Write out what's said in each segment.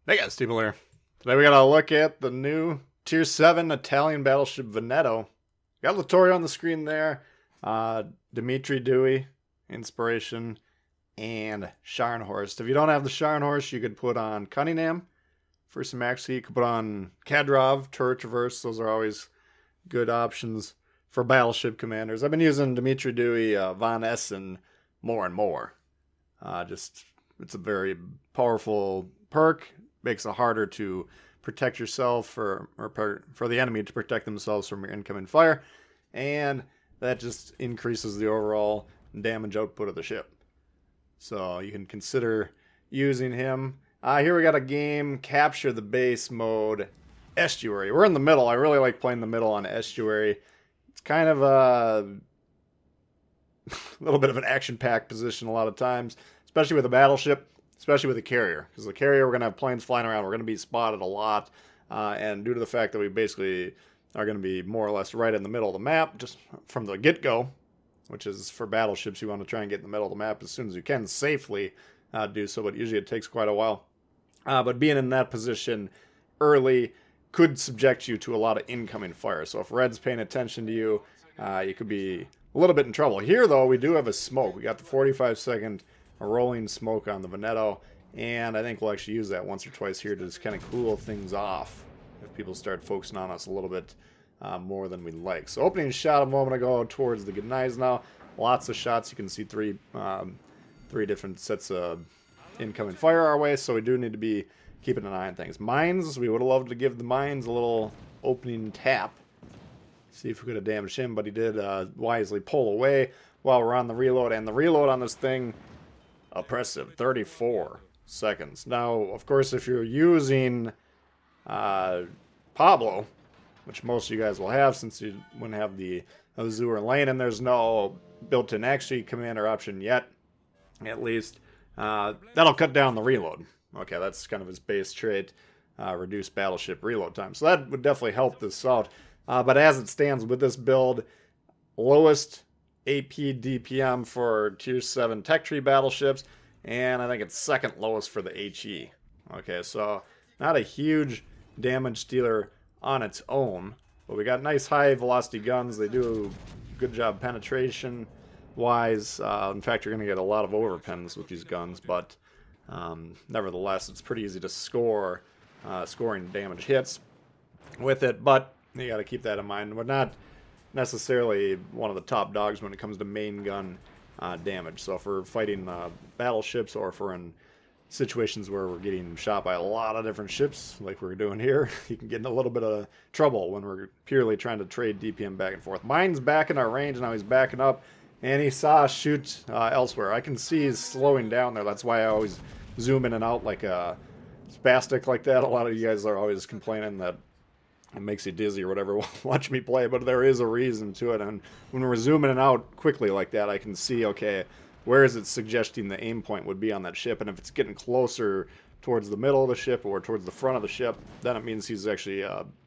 Hey guys, Tbull here. Today we gotta look at the new Tier 7 Italian battleship Veneto. Got Littorio on the screen there, Dimitri Dewey, Inspiration, and Scharnhorst. If you don't have the Scharnhorst, you could put on Cunningham for some accuracy. You could put on Kadrov, Turret Traverse. Those are always good options for battleship commanders. I've been using Dimitri Dewey, Von Essen more and more. It's a very powerful perk. Makes it harder to protect yourself or for the enemy to protect themselves from your incoming fire, and that just increases the overall damage output of the ship. So you can consider using him. Here we got a game, Capture the Base mode, Estuary. We're in the middle. I really like playing the middle on Estuary. It's kind of a little bit of an action-packed position a lot of times, especially with a battleship. Especially with the carrier, because the carrier, we're going to have planes flying around. We're going to be spotted a lot, and due to the fact that we basically are going to be more or less right in the middle of the map, just from the get-go, which is for battleships, you want to try and get in the middle of the map as soon as you can safely do so, but usually it takes quite a while. But being in that position early could subject you to a lot of incoming fire. So if Red's paying attention to you, you could be a little bit in trouble. Here, though, we do have a smoke. We got the 45-second a rolling smoke on the Veneto, and I think we'll actually use that once or twice here to just kind of cool things off if people start focusing on us a little bit more than we'd like. So opening shot a moment ago towards the Gneiss now. Lots of shots. You can see three different sets of incoming fire our way, so we do need to be keeping an eye on things. Mines, we would have loved to give the mines a little opening tap. See if we could have damaged him, but he did wisely pull away while we're on the reload, and the reload on this thing, oppressive, 34 seconds. Now, of course, if you're using Pablo, which most of you guys will have since you wouldn't have the Azure lane, and there's no built-in actually commander option yet, at least, that'll cut down the reload. Okay, that's kind of his base trait, reduce battleship reload time. So that would definitely help this out. But as it stands with this build, lowest AP DPM for Tier 7 Tech Tree battleships, and I think it's second lowest for the HE. Okay, so not a huge damage dealer on its own, but we got nice high velocity guns. They do a good job penetration wise. In fact, you're going to get a lot of overpens with these guns, but nevertheless, it's pretty easy to score scoring damage hits with it, but you got to keep that in mind. We're not necessarily one of the top dogs when it comes to main gun damage. So if we're fighting battleships, or if we're in situations where we're getting shot by a lot of different ships, like we're doing here, you can get in a little bit of trouble when we're purely trying to trade DPM back and forth. Mine's back in our range, now he's backing up, and he saw us shoot elsewhere. I can see he's slowing down there. That's why I always zoom in and out like a spastic like that. A lot of you guys are always complaining that it makes you dizzy or whatever. Watch me play, but there is a reason to it. And when we're zooming in and out quickly like that, I can see, okay, where is it suggesting the aim point would be on that ship? And if it's getting closer towards the middle of the ship or towards the front of the ship, then it means he's actually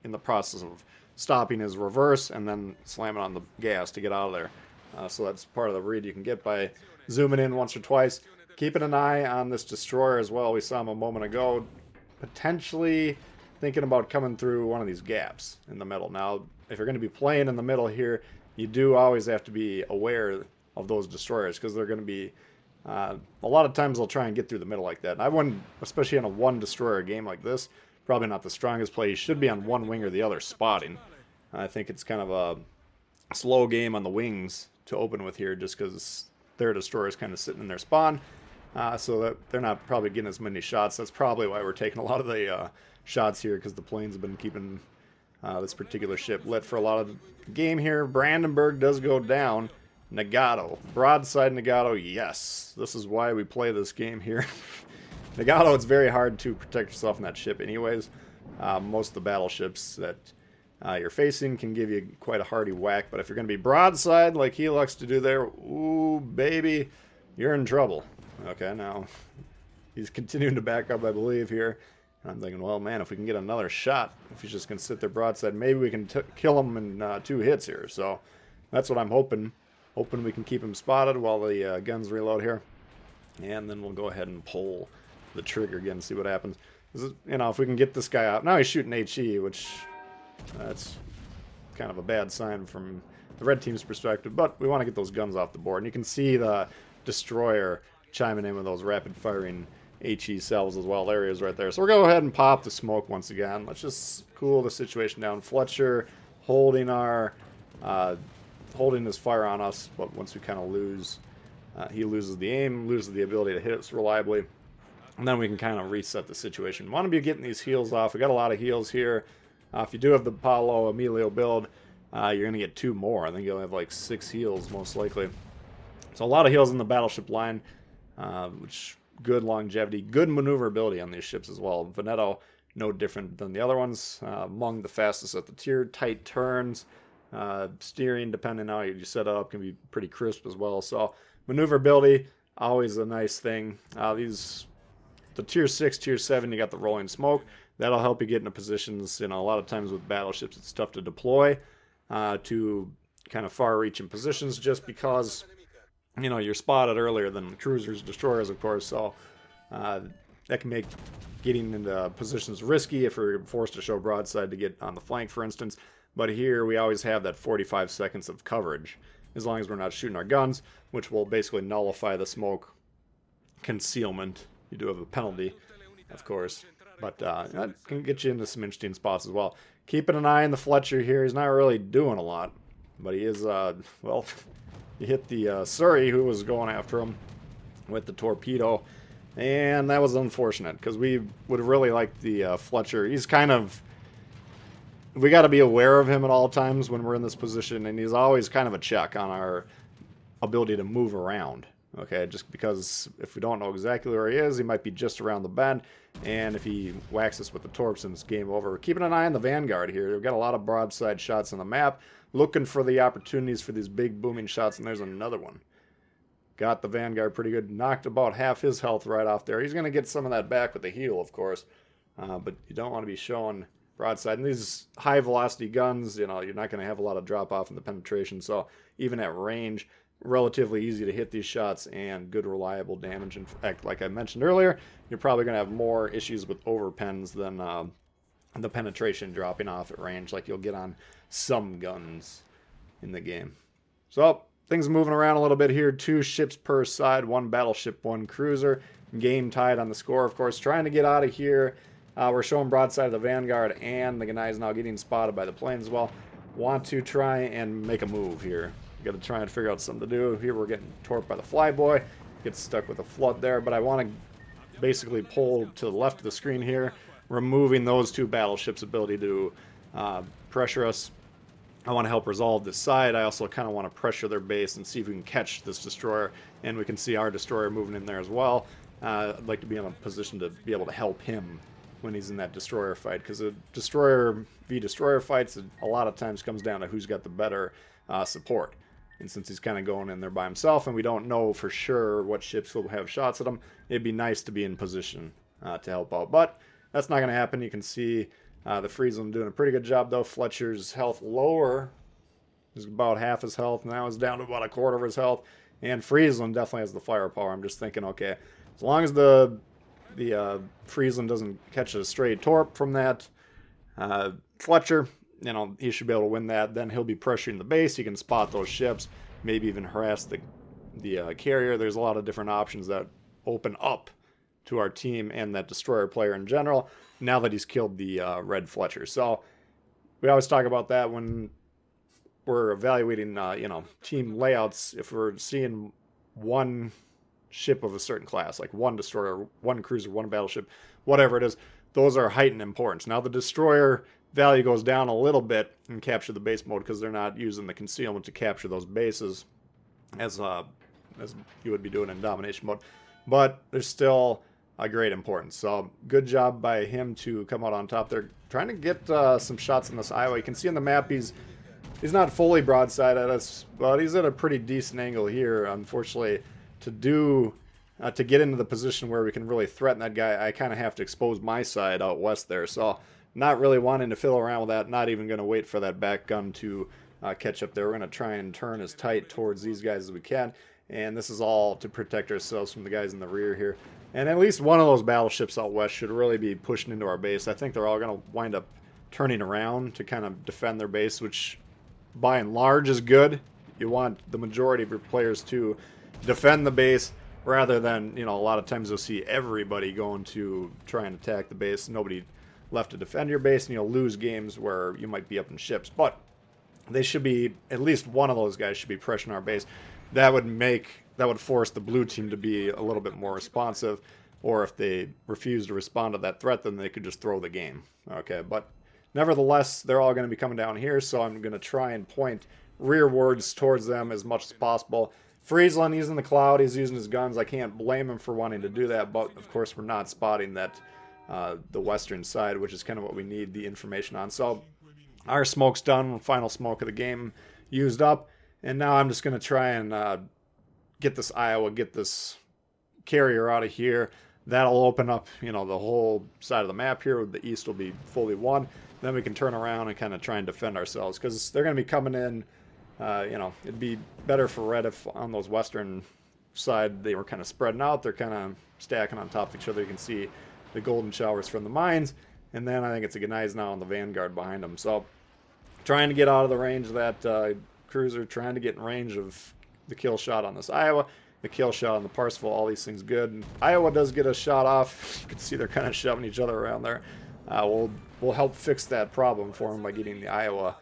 in the process of stopping his reverse and then slamming on the gas to get out of there. So that's part of the read you can get by zooming in once or twice. Keeping an eye on this destroyer as well. We saw him a moment ago, potentially thinking about coming through one of these gaps in the middle. Now, if you're going to be playing in the middle here, you do always have to be aware of those destroyers, because they're going to be, a lot of times they'll try and get through the middle like that. And I wouldn't, especially in a one destroyer game like this, probably not the strongest play. You should be on one wing or the other spotting. I think it's kind of a slow game on the wings to open with here, just because their destroyer is kind of sitting in their spawn. So that they're not probably getting as many shots. That's probably why we're taking a lot of the shots here, because the planes have been keeping this particular ship lit for a lot of the game here. Brandenburg does go down. Nagato. Broadside Nagato, yes. This is why we play this game here. Nagato, it's very hard to protect yourself in that ship anyways. Most of the battleships that you're facing can give you quite a hearty whack, but if you're going to be broadside like he likes to do there, ooh, baby, you're in trouble. Okay, now he's continuing to back up, I believe, here. And I'm thinking, well, man, if we can get another shot, if he's just going to sit there broadside, maybe we can kill him in 2 hits here. So that's what I'm hoping. Hoping we can keep him spotted while the guns reload here. And then we'll go ahead and pull the trigger again and see what happens. You know, if we can get this guy out. Now he's shooting HE, which that's kind of a bad sign from the red team's perspective, but we want to get those guns off the board. And you can see the destroyer chiming in with those rapid firing HE cells as well. There he is right there. So we're going to go ahead and pop the smoke once again. Let's just cool the situation down. Fletcher holding our holding his fire on us, but once we kind of lose, he loses the aim, loses the ability to hit us reliably, and then we can kind of reset the situation. We want to be getting these heals off. We got a lot of heals here. If you do have the Paulo Emilio build, you're going to get 2 more. I think you'll have like 6 heals most likely. So a lot of heals in the battleship line, which good longevity, good maneuverability on these ships as well. Veneto, no different than the other ones. Among the fastest at the tier, tight turns, steering, depending on how you set it up, can be pretty crisp as well. So maneuverability, always a nice thing. The tier 6, tier 7, you got the rolling smoke. That'll help you get into positions. You know, a lot of times with battleships, it's tough to deploy to kind of far-reaching positions just because, you know, you're spotted earlier than cruisers, destroyers, of course. So that can make getting into positions risky if we're forced to show broadside to get on the flank, for instance. But here we always have that 45 seconds of coverage, as long as we're not shooting our guns, which will basically nullify the smoke concealment. You do have a penalty, of course, but that can get you into some interesting spots as well. Keeping an eye on the Fletcher here. He's not really doing a lot, but he is, well, he hit the Surrey, who was going after him with the torpedo, and that was unfortunate, because we would really like the Fletcher. He's kind of, we got to be aware of him at all times when we're in this position, and he's always kind of a check on our ability to move around. Okay, just because if we don't know exactly where he is, he might be just around the bend, and if he whacks us with the torps, then it's game over. We're keeping an eye on the Vanguard here. We've got a lot of broadside shots on the map, looking for the opportunities for these big booming shots, and there's another one. Got the Vanguard pretty good. Knocked about half his health right off there. He's going to get some of that back with the heal, of course, but you don't want to be showing broadside. And these high velocity guns, you know, you're not going to have a lot of drop off in the penetration, so even at range, relatively easy to hit these shots and good reliable damage. In fact, like I mentioned earlier, you're probably going to have more issues with overpens than the penetration dropping off at range like you'll get on some guns in the game. So things moving around a little bit here. 2 ships per side, 1 battleship, 1 cruiser. Game tied on the score, of course. Trying to get out of here. We're showing broadside of the Vanguard, and the guy is now getting spotted by the planes as well. Want to try and make a move here. Got to try and figure out something to do. Here we're getting torqued by the Flyboy. Gets stuck with a flood there, but I want to basically pull to the left of the screen here, removing those 2 battleships' ability to pressure us. I want to help resolve this side. I also kind of want to pressure their base and see if we can catch this destroyer, and we can see our destroyer moving in there as well. I'd like to be in a position to be able to help him when he's in that destroyer fight, because a destroyer v destroyer fights a lot of times comes down to who's got the better support. And since he's kind of going in there by himself, and we don't know for sure what ships will have shots at him, it'd be nice to be in position to help out. But that's not going to happen. You can see the Friesland doing a pretty good job, though. Fletcher's health lower. He's about half his health. Now he's down to about a quarter of his health. And Friesland definitely has the firepower. I'm just thinking, okay, as long as the Friesland doesn't catch a stray torp from that Fletcher, you know, he should be able to win that. Then he'll be pressuring the base. He can spot those ships, maybe even harass the carrier. There's a lot of different options that open up to our team and that destroyer player in general, now that he's killed the red Fletcher. So we always talk about that when we're evaluating, you know, team layouts. If we're seeing one ship of a certain class, like 1 destroyer, 1 cruiser, 1 battleship, whatever it is, those are heightened importance. Now the destroyer value goes down a little bit in capture the base mode because they're not using the concealment to capture those bases as you would be doing in domination mode, but there's still a great importance. So good job by him to come out on top there, trying to get some shots in this Iowa. You can see on the map he's not fully broadside at us, but he's at a pretty decent angle here. Unfortunately, to get into the position where we can really threaten that guy, I kind of have to expose my side out west there. So not really wanting to fiddle around with that, not even going to wait for that back gun to catch up there. We're going to try and turn as tight towards these guys as we can And this is all to protect ourselves from the guys in the rear here. And at least one of those battleships out west should really be pushing into our base. I think they're all going to wind up turning around to kind of defend their base, which by and large is good. You want the majority of your players to defend the base rather than, you know, a lot of times you'll see everybody going to try and attack the base. Nobody left to defend your base, and you'll lose games where you might be up in ships. But they should be, at least one of those guys should be pressuring our base. That would force the blue team to be a little bit more responsive, or if they refuse to respond to that threat, then they could just throw the game. Okay, but nevertheless, they're all going to be coming down here, so I'm going to try and point rearwards towards them as much as possible. Friesland, he's in the cloud, he's using his guns. I can't blame him for wanting to do that, but of course we're not spotting that the western side, which is kind of what we need the information on. So our smoke's done, final smoke of the game used up, and now I'm just going to try and get this Iowa, get this carrier out of here. That'll open up, you know, the whole side of the map here. The east will be fully won. Then we can turn around and kind of try and defend ourselves, because they're going to be coming in. You know, it'd be better for red if on those western side they were kind of spreading out. They're kind of stacking on top of each other. You can see the golden showers from the mines, and then I think it's a good eyes now on the vanguard behind them. So trying to get out of the range of that cruiser, trying to get in range of the kill shot on this Iowa, the kill shot on the Parsifal, all these things good. And Iowa does get a shot off. You can see they're kind of shoving each other around there. We'll help fix that problem for them by getting the Iowa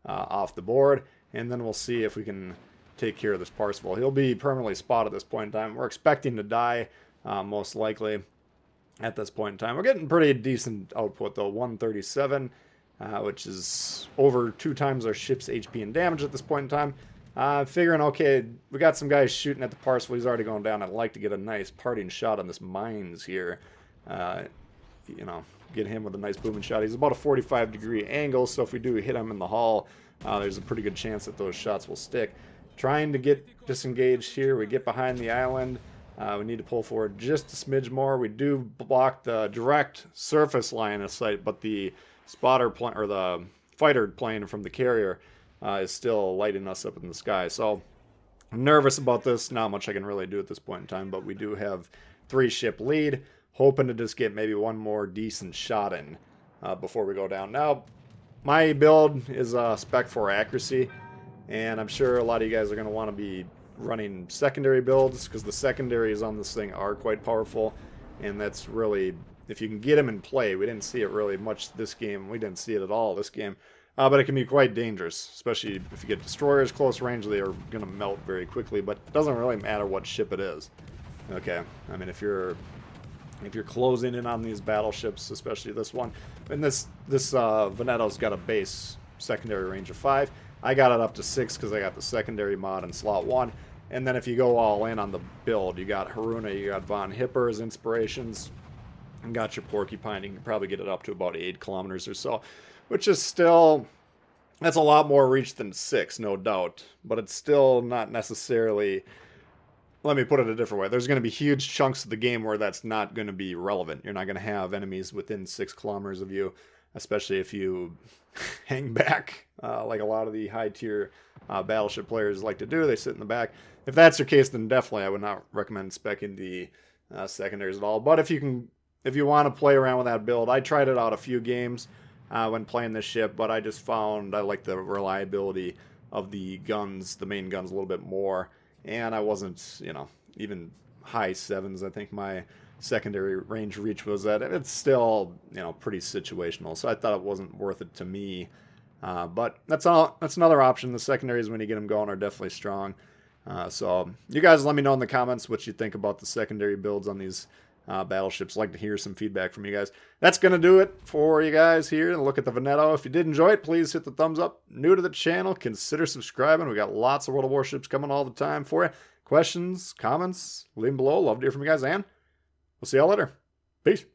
off the board, and then we'll see if we can take care of this Parsifal. He'll be permanently spotted at this point in time. We're expecting to die, most likely, at this point in time. We're getting pretty decent output, though. 137, which is over 2 times our ship's HP and damage at this point in time. Figuring, okay, we got some guys shooting at the Parsifal. He's already going down. I'd like to get a nice parting shot on this mines here. You know, get him with a nice booming shot. He's about a 45-degree angle, so if we do hit him in the hull, there's a pretty good chance that those shots will stick. Trying to get disengaged here. We get behind the island. We need to pull forward just a smidge more. We do block the direct surface line of sight, but the spotter plane, or the fighter plane from the carrier, is still lighting us up in the sky. So I'm nervous about this. Not much I can really do at this point in time, but we do have 3-ship lead. Hoping to just get maybe one more decent shot in before we go down. Now, my build is spec for accuracy, and I'm sure a lot of you guys are going to want to be running secondary builds, because the secondaries on this thing are quite powerful, and that's really, if you can get them in play. We didn't see it really much this game. We didn't see it at all this game. But it can be quite dangerous, especially if you get destroyers close range. They are going to melt very quickly, but it doesn't really matter what ship it is. Okay, I mean, if you're closing in on these battleships, especially this one, and this Veneto's got a base secondary range of 5. I got it up to 6 because I got the secondary mod in slot 1. And then if you go all in on the build, you got Haruna, you got Von Hipper's inspirations, and got your Porcupine. You can probably get it up to about 8 kilometers or so, which is still, that's a lot more reach than 6, no doubt. But it's still not necessarily, let me put it a different way. There's going to be huge chunks of the game where that's not going to be relevant. You're not going to have enemies within 6 kilometers of you, especially if you hang back, like a lot of the high-tier Battleship players like to do. They sit in the back. If that's your case, then definitely I would not recommend speccing the secondaries at all. But if you want to play around with that build, I tried it out a few games when playing this ship, but I just found I like the reliability of the guns, the main guns, a little bit more. And I wasn't, you know, even high 7s, I think my secondary range reach was at. It's still, you know, pretty situational, so I thought it wasn't worth it to me. But that's another option. The secondaries, when you get them going, are definitely strong. So you guys let me know in the comments what you think about the secondary builds on these battleships. I'd like to hear some feedback from you guys. That's going to do it for you guys here. Look at the Veneto. If you did enjoy it, please hit the thumbs up. New to the channel, consider subscribing. We got lots of World of Warships coming all the time for you. Questions, comments, leave them below. Love to hear from you guys, and we'll see y'all later. Peace.